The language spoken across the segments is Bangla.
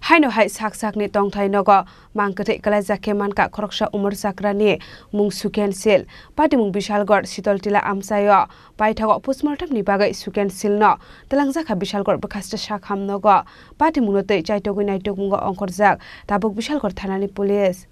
Haino hai sak ni tong thai nogo mangkate kala jake manka khoroksa umar sakrani mung suken sil pati mung Bishalgor Sitoltila amsayo paithago postmortem ni bagai suken sil no telangjaka Bishalgor bakasta shakham nogo pati mung notei chaitogui naitok mungo ongkorjak tabuk Bishalgor thanani police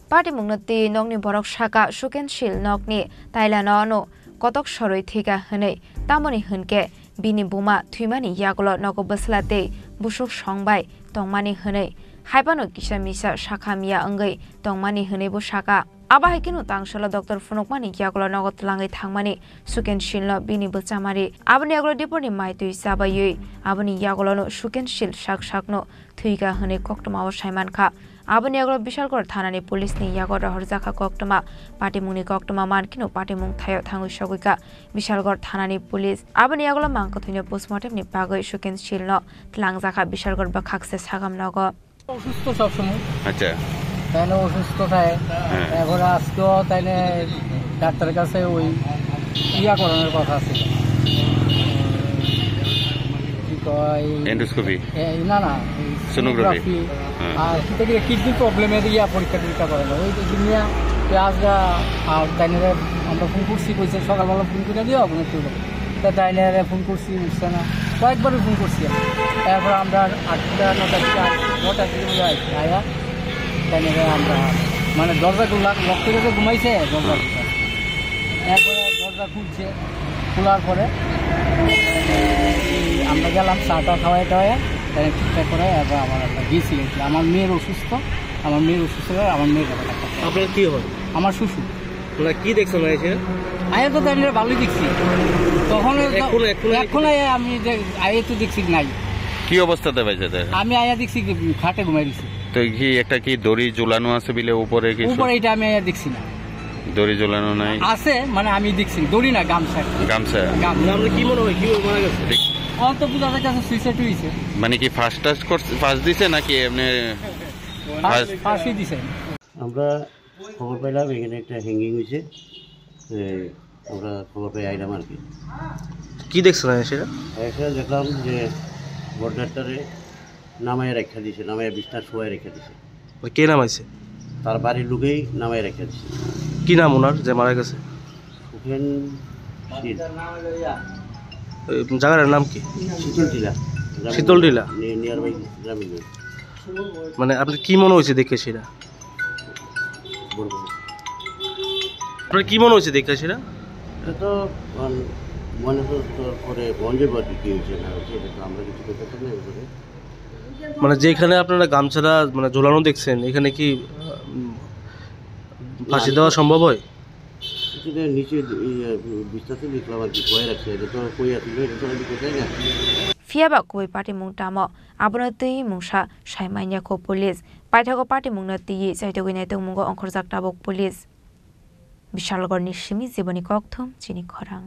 Party mungnati nongni borok shaka suken sil nokni tailano no kotok soroi thika hne tamoni hunke bini buma thuimani yagulo nogo baslate busuk songbai tongmani hne haibano kisamisa shakhamia angai tongmani hne bo shaka aba haikinu tangsala Dr. Funukmani yagulo nogo tlangai thangmani suken silno bini bochamari abani yagulo diponi maitui sabayui abani yagulo no suken sil shakno thuika hne koktoma saiman kha abani yagulo Bishalgor thanani police ni yagor horjaka koktoma party mungni koktoma mankino party mung thayo thangui soguika Bishalgor thanani police abani yagulo mangko thino postmortem ni bagoi suken silno tlangjaka Bishalgor ba khakse sagam nago অসুস্থ সব সময় আচ্ছা তাহলে অসুস্থ থাকে এখন আজকে তাইলে ডাক্তারের কাছে ওই ইয়া করানোর কথা ছিল কি কয় এন্ডোস্কোপি না না সোনোগ্রাফি আর সেটাকে কিডনি প্রবলেমের ইয়া পরীক্ষা টরীক্ষা করানো ওই দুনিয়া আজরা আর তাইলে আমরা ফোন করছি কইছে সকালবেলা ফোন করে দিও আপনার তা তাইলে ফোন করছি উঠছে না কয়েকবারই ফোন করছি তারপর আমরা 8টা 9টা দিকে আয়া তাইলে আমরা মানে দরজাগুলো লক করে ঘুমাইছে দরজা এরপরে দরজা খুলছে খোলার পরে আমরা গেলাম চাটা খাওয়াই টাওয়াই তাই ঠিকঠাক করে এবার আমার একটা গিয়েছিল আমার মেয়ের অসুস্থ আমার মেয়ের আপনার কি হয় আমার শ্বশুর তোমরা কি দেখছো না এসে আয়া তো তাই ভালোই দেখছি তখন এখন আমি আয়া তো দেখছি নাই কি অবস্থাতে পাইছে আমি আয়া দেখছি খাটে ঘুমাই দিছি তো কি একটা কি দড়ি ঝুলানো আছে বিলে উপরে কি উপরে এটা আমি আয়া দেখছি না দড়ি ঝুলানো নাই আছে মানে আমি দেখছি দড়ি না গামছা আমরা কি মনে হয় কি মারা গেছে অন্ত পূজার কাছে সুইসাইড হইছে মানে কি ফার্স্ট দিছে নাকি এমনি ফার্স্টই দিছে আমরা খবর পাইলাম এখানে একটা হ্যাঙ্গিং হয়েছে আমরা খবর পাই আইলাম আর কি দেখছো না সেটা এসে দেখলাম যে বর্ডারটারে নামায় রেখা দিছে নামায় বিছনা শোয়ায় রেখা দিছে কে নামাইছে তার বাড়ির লোকেই নামায় রেখা দিছে কি নাম ওনার যে মারা গেছে সুখেন শীল জায়গাটার নাম কি শীতলটিলা নিয়ার বাই গ্রামীণ মানে আপনার কি মনে হয়েছে দেখে সেটা আপনার কি মনে হয়েছে দেখে সেটা এটা তো মনে তো পরে বন্ধে বাড়ি কি হয়েছে না হয়েছে এটা তো আমরা কিছু করতে পারি না এবারে মানে যেখানে আপনারা গামছাটা মানে ঝোলানো দেখছেন এখানে কি ফাঁসি দেওয়া সম্ভব হয় সেটা নিচে বিস্তারিত দেখলাম আর কি কয়ে রাখছে এটা তো কই আসলে এটা তো আমি কোথায় না Fiaba koi party mung tamo abonati mungsa shaimanya ko police paithago party mungnati chaitogui naitok mungo ongkhorjak tabok police Bishalgor ni simi jiboni kokthom chini khorang